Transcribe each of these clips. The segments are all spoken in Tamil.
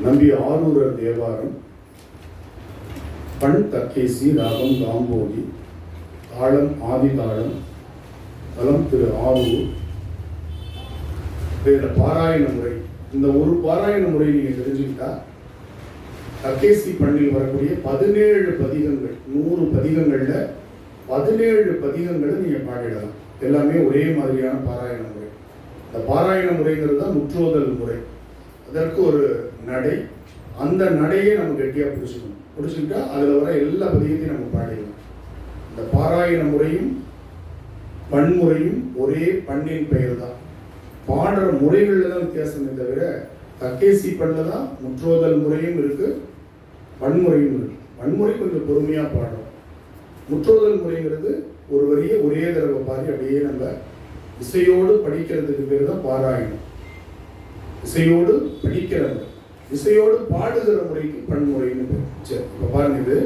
நம்பி ஆரூரர் தேவாரம். பண் தக்கேசி, ராகம் காம்போதி, தாளம் ஆதி தாளம், தலம் திரு ஆரூர். பாராயண முறை. இந்த ஒரு பாராயண முறை நீங்க தெரிஞ்சுக்கிட்டா தக்கேசி பண்ணில் வரக்கூடிய 17 பதிகங்கள், 100 பதிகங்கள்ல 17 பதிகங்களை நீங்க பாடிடலாம். எல்லாமே ஒரே மாதிரியான பாராயண முறை. இந்த பாராயண முறைங்கிறது தான் முற்றோதல் முறை. அதற்கு ஒரு நடை, அந்த நடையை நம்ம கெட்டியா பிடிச்சுக்கிட்டா அதுல வர எல்லா பதிகத்தையும் நம்ம பாடிடலாம். இந்த பாராயண முறையும் பன்முறையும் ஒரே பண்ணின் பெயர் தான். பாடுற முறைகள்ல தான் வித்தியாசமே தவிர தக்கேசி பண்ணல தான் முற்றோதல் முறையும் இருக்கு, பன்முறையும் இருக்கு. பன்முறை கொஞ்சம் பொறுமையா பாடுறோம். முற்றோதல் முறைங்கிறது ஒரு வரியை ஒரே தடவை பாடி அப்படியே நம்ம இசையோடு படிக்கிறதுக்கு பேர் தான் பாராயணம். இசையோடு படிக்கிறது, இசையோடு பாடுகிற முறைக்கு பன்முறைன்னு பேர். சரி, இப்ப பாருங்க. இது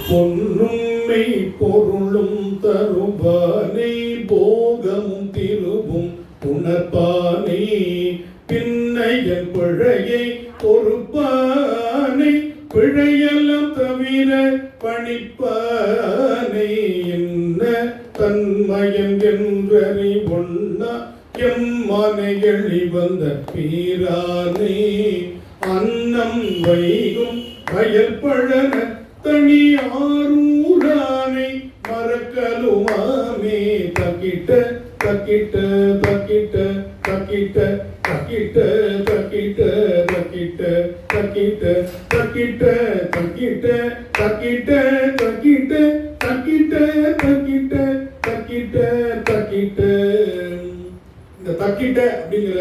பொன்னும்மை பொருளும் தருபானை, போகமும் திருவும் உணர்பானை, பின்னையன் பிழையை பொறுப்பானை, பிழையெல்லாம் தவிர பணிப்பானை, என்ன தன்மயன் என்றறி ஒன்னா எம்மானை எழி வந்த பீரானை, அன்னம் வைகும் வயல் பழன தனி ஆரூரானை, மறக்கலுமாமே தக்கிட்ட தக்கிட்ட தக்கிட்ட தக்கிட்ட தக்கிட்ட தக்கிட்ட தக்கிட்ட தக்கிட்ட தக்கிட்ட தக்கிட்ட தக்கிட்ட தக்கிட்ட தக்கிட்ட தக்கிட்ட தக்கிட்ட தக்கிட்ட. இந்த தக்கிட்ட அப்படிங்கிற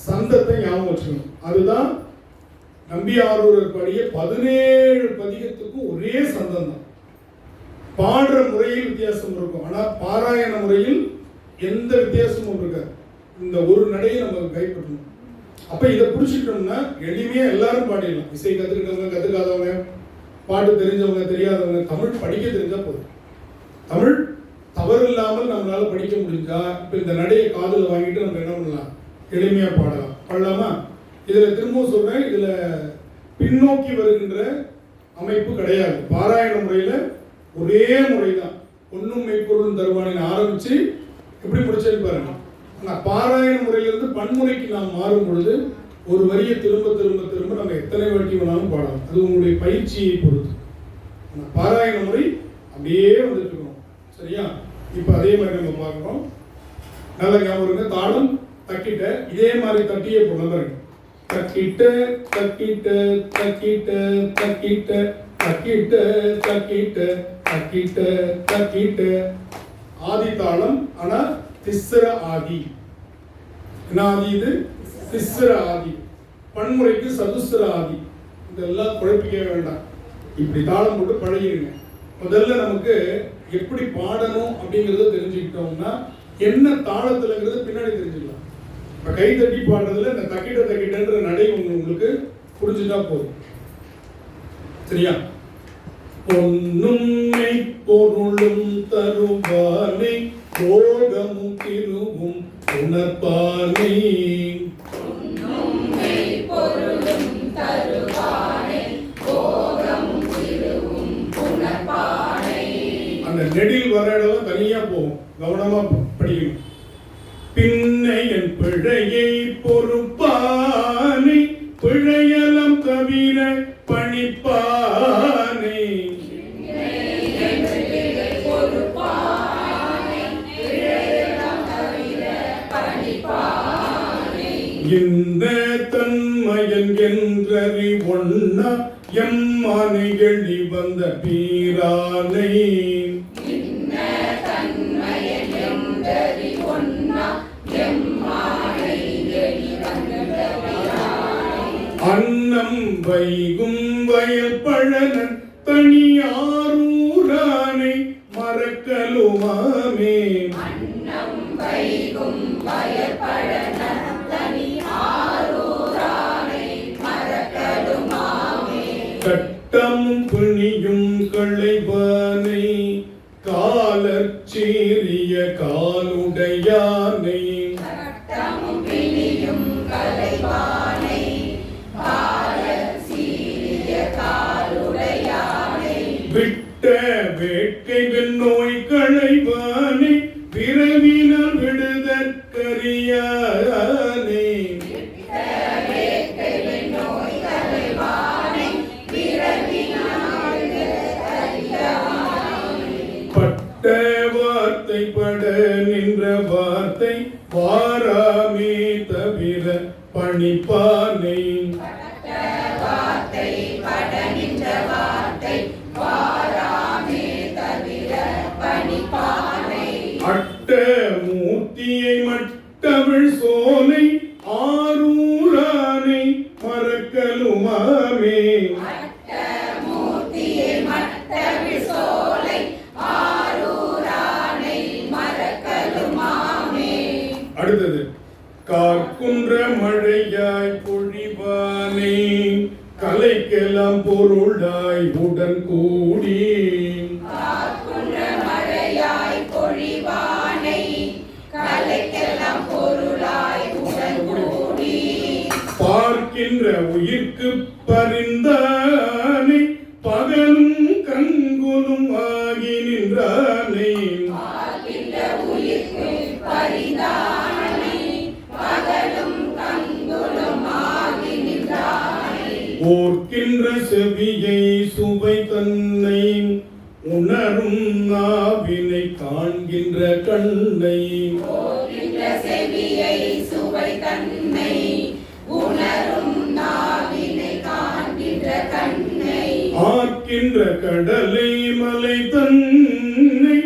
சந்தத்தை ஞாபகம் வச்சுக்கணும். அதுதான் நம்பி ஆரூரர் பாடிய 17 பதிகத்துக்கும் ஒரே சந்தம் தான். பாடுற முறையில் வித்தியாசம் இருக்கும், ஆனா பாராயண முறையில் எந்த வித்தியாசமும் இருக்காது. இந்த ஒரு நடையை நம்ம கைப்பற்றணும். அப்ப இதை பிடிச்சிட்டோம்னா எளிமையா எல்லாரும் பாடிடலாம். இசை கத்துக்கிட்டவங்க, கத்துக்காதவங்க, பாட்டு தெரிஞ்சவங்க, தெரியாதவங்க, தமிழ் படிக்க தெரிஞ்சா போதும். தமிழ் தவறு இல்லாமல் நம்மளால படிக்க முடிஞ்சா இப்ப இந்த நடையை காதுல வாங்கிட்டு நம்ம என்ன பண்ணலாம், எளிமையா பாடலாம். பாடலாமா? இதுல திரும்பவும் சொல்றேன், இதுல பின்னோக்கி வருகின்ற அமைப்பு கிடையாது. பாராயண முறையில ஒரே முறைதான். பொன்னும் மெய்ப்பொருளும் தருவானின்னு ஆரம்பிச்சு எப்படி முடிச்சிருப்பாருங்க. ஆனா பாராயண முறையிலிருந்து பன்முறைக்கு நாம் மாறும் பொழுது ஒரு வரியை திரும்ப திரும்ப திரும்ப நம்ம எத்தனை வாட்டி வேணாலும் பாடலாம். அது உங்களுடைய பயிற்சியை பொறுத்து. பாராயண முறை அப்படியே வந்துட்டு இருக்கணும். சரியா? இப்ப அதே மாதிரி நம்ம பார்க்கிறோம். நல்ல ஞாபகம். தாளம் தக்கிட்ட இதே மாதிரி தட்டியே போனது. தக்கிட்ட தக்கிட்ட தக்கிட்ட தக்கிட்ட தக்கிட்ட தக்கிட்ட தக்கிட்ட தக்கிட்ட. ஆதி தாளம், ஆனா திஸ்ர ஆதி. என்ன ஆதி இது? திஸ்ர ஆதி. பன்முறைக்கு சதுஸ்ர ஆதி. இதெல்லாம் குழப்பிக்க வேண்டாம். இப்படி தாளம் போட்டு பழகிருங்க. முதல்ல நமக்கு எப்படி பாடணும் அப்படிங்கறத தெரிஞ்சுக்கிட்டோம்னா என்ன தாளத்துலங்கிறது பின்னாடி தெரிஞ்சுக்கலாம். இப்ப கை தட்டி பாடுறதுல இந்த தக்கிட்ட தக்கிட்டன்ற நடை உங்களுக்கு புரிஞ்சுட்டா போதும். சரியா? பொன்னும் மெய்ப்பொருளும் தருவானை, போகமும் திருவும் உணர்பானை, அந்த நெடில் வர இடம் தனியா போகும், கவனமா படிக்கணும். பின்னையன் பிழையை பொறுப்பானை, பிழையலம் தவிர பணிப்பானை, இந்த தன்மயன் என்றறி ஒன்னா எம்மானை எழி வந்த பீரானை, அன்னம் வைகும் வயல் பழனன் தனி ஆரூரானை, மறக்கலுமாமே கட்டமும் பிணியும் களைவானை, காலச்சீரிய காலுடையானை, கட்டமும் பிணியும் களைவானை, பட்ட வார்த்தை பட நின்ற வார்த்தை வாராமே தவிர பணிப்பானை. அட்ட மூர்த்தியை மட்டவள் சோலை ஆரூரானை மறக்கலுமாமே. அடுத்தது காக்குன்ற மழையாய் பொழிவானே கலைக்கெல்லாம் பொருளாய் உடன் கூடி. பார்க்கின்ற உயிர்க்கு பரிந்தானை பகலும் கண்குலும் ஆகி நின்றானை. ஓர்க்கின்ற செவியை சுவை தன்னை உணரும் நாவினை காண்கின்ற கண்ணை. ஆர்க்கின்ற கடலை மலை தன்னை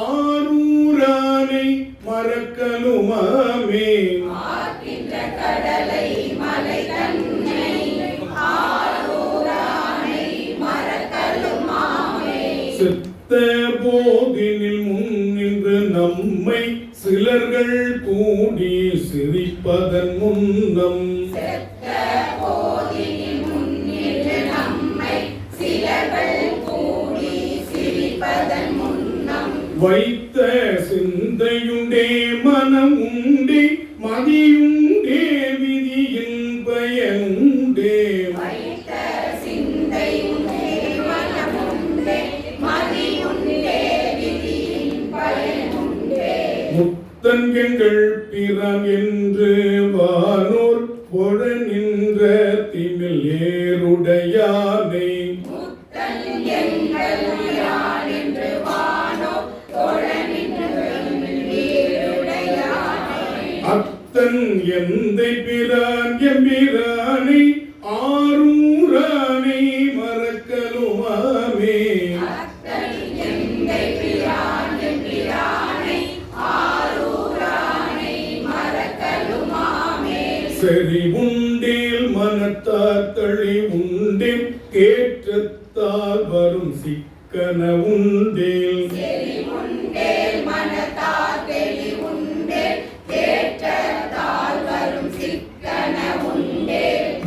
ஆரூரானை மறக்கலுமாமே. செத்த போதினில் முன்னின்று நம்மை சிலர்கள் கூடி சிரிப்பதன் முன்னம். வைத்த சிந்தையுண்டே மனம் உண்டே மதியுண்டே விதியின் பயனுண்டே. முத்தன் எங்கள் பிறான் என்று வானோர் பொழ நின்ற திமில் ஏருடையானை. அத்தன் எந்தை பிரான் எம்பிரானை ஆரூரானை மறக்கலுமாமே. செறி உண்டேல் மனத்தார் தழி உண்டேல் கேற்றத்தால் வரும் சிக்கன உண்டேல்.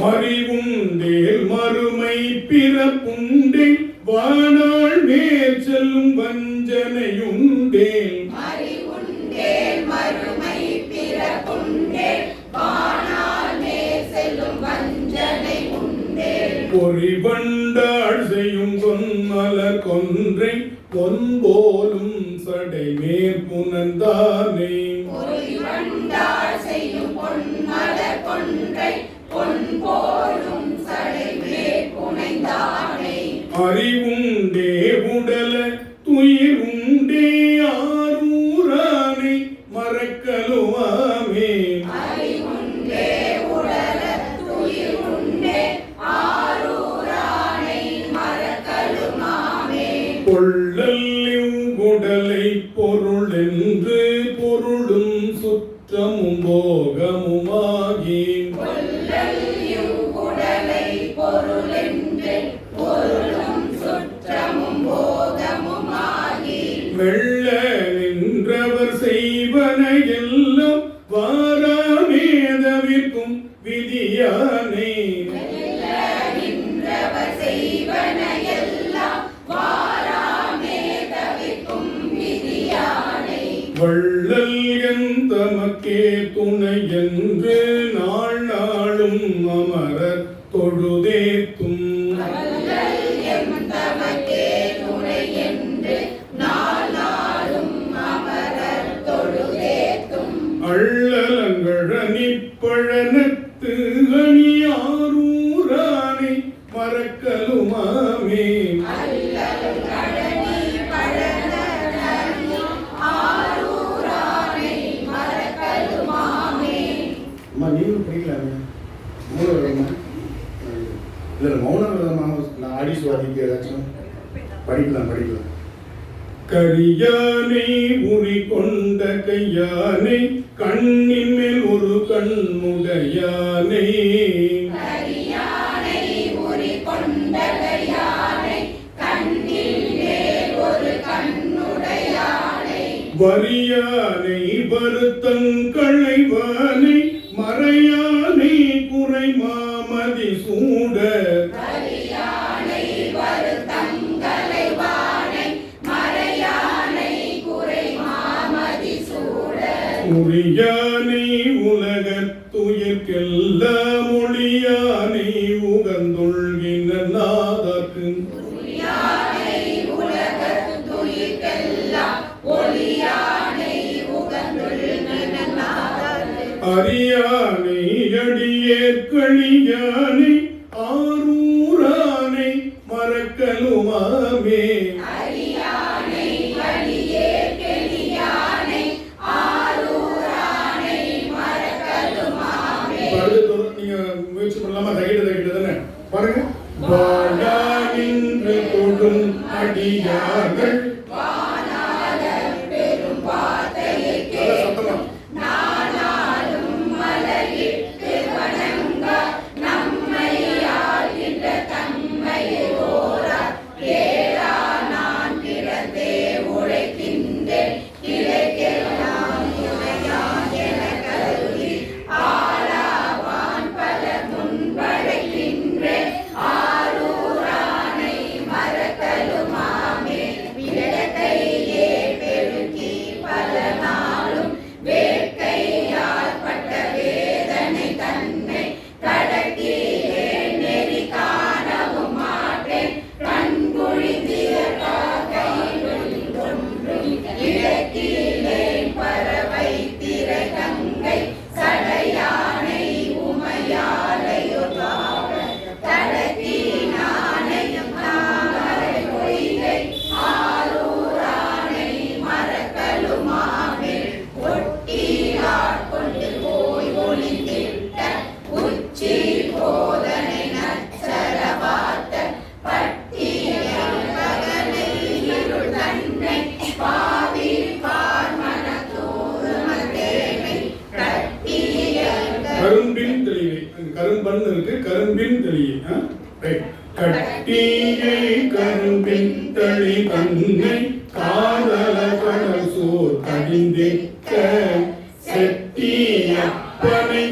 மறிவுண்டேல் மறுமை பிறப்புண்டேல் வானாள் மேற் செல்லும் வஞ்சனையுண்டேல். பொறிவண்டாள் செய்யும் கொன்மலர் கொன்றை பொன்போலும் சடை மேற்புணர்ந்தானே. அறிவுண்டே உடல துயிர் உண்டே ஆரூரானை மறக்கலுமாமே. கொள்ளல் உடலை பொருள் என்று பொருளும் சுற்றமும் போகமுமாகி. மெல்ல நின்றவர் செய்வன எல்லாம் வாராமேதவிற்கும் விதியானே. வள்ளல் என் தமக்கே துணை என்று நாள் நாளும் அமரர் தொழுதேத்தும். அள்ளலங்கழனி அள்ளிப்பழனத்து அணியாரூரானை மறக்கலுமாமே. அம்மா நீங்களும் படிக்கலாமே, மூல விரதமா இல்லை மௌன விரதமாக நான் ஆடி சுவாதிக்கு ஏதாச்சும் படிக்கலாம். கரியானை உரி கொண்ட கையானை கண்ணின் மேல் ஒரு கண்ணுடையானை. வரியானை வருத்தங்களைவானை மறையானை குறை மாமதி சூட. உரியானை உலகத்துயிர்க்கெல்லாம் மொழியானை உகந்தொள்கின்ற நாதற்கு. அரியானை அடியேற்களியானை ஆரூரானை மறக்கலுமாமே. முயற்சி பண்ணலாமா? தகிட்டு தானே பாருங்க. வாழாகின்ற தொடும் அடியார்கள் கரும்பின் தெளிவை, கரும்பன் இருக்கு, கரும்பின் தெளிவை. கட்டியை கரும்பின் தளி கண்ணை காதல கடல் சோர் கடிந்திக்க செட்டியப்பனை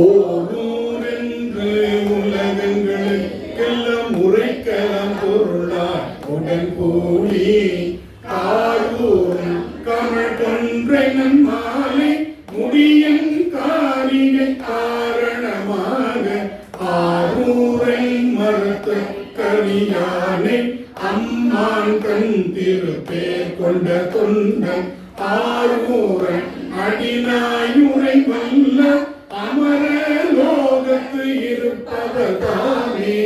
ஓரூரென்று உலகங்களுக்கெல்லாம் உரைக்கலாம் பொருளார் உடன் கூடி காரூரும் கமல் கொன்றை நன்மாலை முடியும் காரிகை காரணமாக ஆரூரை மறுத்த கரியானை அம்மான் கண் திருப்பேர் கொண்ட தொண்டன் ஆரூரை அடிநாயுரை வல்ல அமர லோகத்து இருப்பதாமே.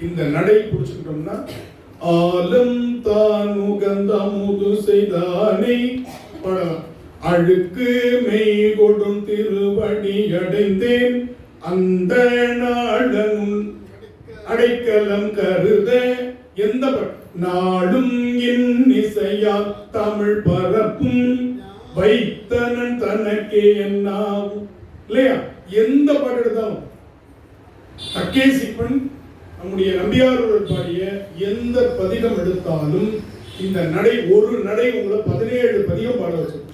இந்த நடை புடிச்சுக்கிட்டோம்னா ஆலம் தான் உகந்த அமுது செய்தானை படம். அழுக்கு மெய் கொடும் திருவடி அடைந்தேன் அந்த நாடன் அடைக்கலம் கருத. எந்த நாடும் என் இசையா தமிழ் பரப்பும் வைத்தனன் தனக்கே என்னாகும் இல்லையா? எந்த பாட்டு எடுத்தாலும் தக்கேசிப்பன் நம்முடைய நம்பியாரூர் பாடிய எந்த பதிகம் எடுத்தாலும் இந்த நடை, ஒரு நடை உங்களை 17 பதிகம் பாட வச்சிருக்கும்.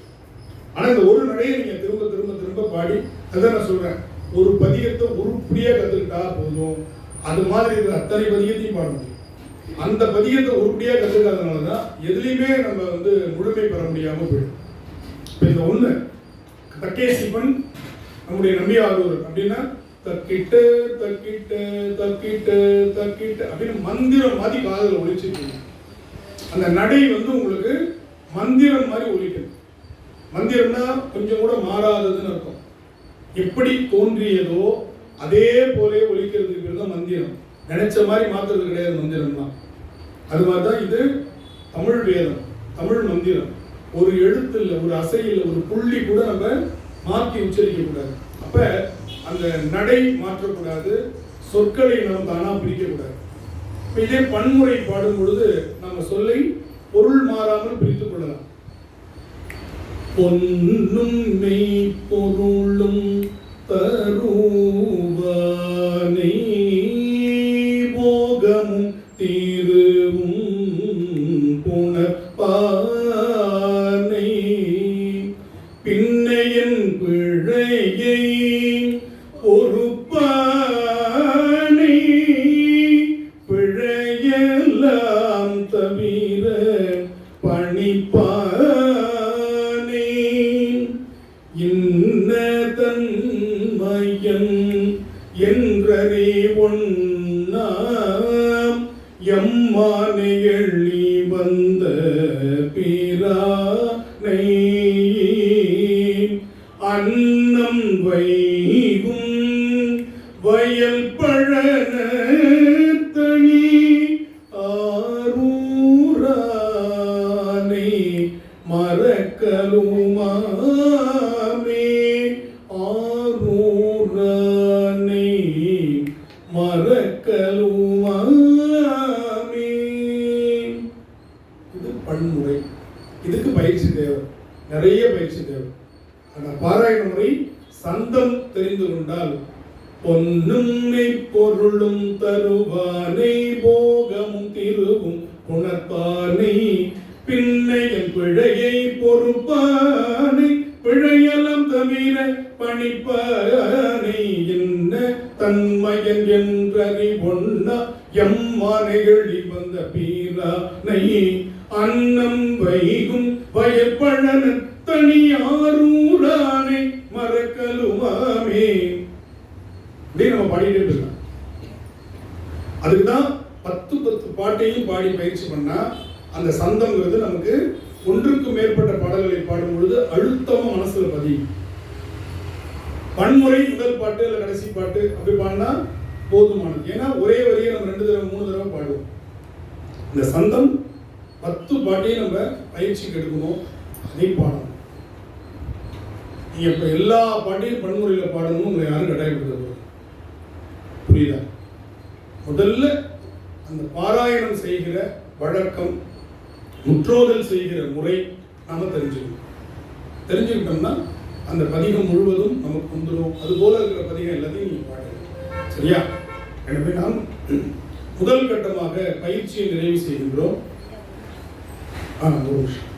ஆனா இந்த ஒரு நடையை நீங்க திரும்ப திரும்ப திரும்ப பாடி, அதான் நான் சொல்றேன், ஒரு பதிகத்தை உருப்படியா கத்துக்கிட்டா போதும், அது மாதிரி இருக்கிற அத்தனை பதிகத்தையும் பாட முடியும். அந்த பதிகத்தை உருப்படியா கத்துக்காதனாலதான் எதுலையுமே நம்ம முழுமை பெற முடியாம போயிடும். இப்ப இந்த ஒண்ணு தக்கேசிப்பன் நம்முடைய நம்பியாரூர் அப்படின்னா தக்கிட்டு தக்கிட்டு தக்கிட்டு தக்கிட்டு அப்படின்னு மந்திரம் மாதிரி காதல ஒழிச்சிட்டு அந்த நடை வந்து உங்களுக்கு மந்திரம் மாதிரி ஒலிக்குது. மந்திரம்னா கொஞ்சம் கூட மாறாததுன்னு அர்த்தம். எப்படி தோன்றியதோ அதே போல ஒலிக்கிறதுக்கு பேர் தான் மந்திரம். நினைச்ச மாதிரி மாத்துறது கிடையாது மந்திரம் தான். அது மாதிரி தான் இது தமிழ் வேதம், தமிழ் மந்திரம். ஒரு எழுத்து இல்லை, ஒரு அசை இல்லை, ஒரு புள்ளி கூட நம்ம மாற்றி உச்சரிக்க கூடாது. அப்ப அந்த நடை மாற்றக்கூடாது, சொற்களை நம்ம தானா பிரிக்க கூடாது. இதே பன்முறை பாடும் பொழுது நம்ம சொல்லை பொருள் மாறாமல் பிரித்துக் கொள்ளலாம். பொன்னும் மெய் பொருளும் தருவானை போகமும் தீருவும் புணர்ப்பானை பின்னையன் பிழையை பொறுப்பானை பிழையெல்லாம் தவிர பணிப்பானை இன்ன தன்மையன் என்றறி ஒண்ணாம் எம்மானை எள்ளி வந்த பிரானை அன்னம் வைகும் வயல் பழன தனி ஆரூரானை மறக்கலுமாமே ஆரூரானை மறக்கலுமாமே. இது பன்முறை. இதுக்கு பயிற்சி தேவை, நிறைய பயிற்சி தேவை. ஆனால் பாராயண முறை சந்தம் தெரிந்து கொண்டால் பொன்னும்மை பொருளும் தருவானை போகமும் திருவும் உணர்ப்பானை பின்னையன் பிழையை பொறுப்பானை பிழையெல்லாம் தவிர பணிப்பானை என்ன தன்மையன் என்றறி ஒண்ணா எம்மானை எழி வந்த பீரானை அன்னம் வைகும் வயப்பழன தனி ஆரூரானை மறக்கலுமாமே. நம்ம பாடிட்டே இருக்கலாம். அதுக்குதான் 10 பாட்டையும் பாடி பயிற்சி பண்ணா அந்த சந்தம்ங்கிறது நமக்கு ஒன்றுக்கு மேற்பட்ட பாடல்களை பாடும் பொழுது அழுத்தமா மனசுல பதியும். பன்முறை முதல் பாட்டு இல்ல கடைசி பாட்டு அப்படி பாடினா போதுமானது. ஏன்னா ஒரே வரியை நம்ம 2 தடவை 3 தடவை பாடுவோம். இந்த சந்தம் 10 பாட்டையும் நம்ம பயிற்சிக்கு எடுக்கணும், அதை பாடணும். நீங்க இப்ப எல்லா பாட்டையும் பன்முறையில பாடணும் உங்களை யாரும் கட்டாயப்படுத்த புரியுதா? முதல்ல அந்த பாராயணம் செய்கிற வழக்கம், முற்றோதல் செய்கிற முறை நாம தெரிஞ்சுக்கிட்டோம்னா அந்த பதிகம் முழுவதும் நமக்கு வந்துடும். அது போல இருக்கிற பதிகம் எல்லாத்தையும் நீங்க பாடுங்க. சரியா? எனவே நாம் முதல் கட்டமாக பயிற்சியை நிறைவு செய்கின்றோம். ஒரு நிமிஷம்.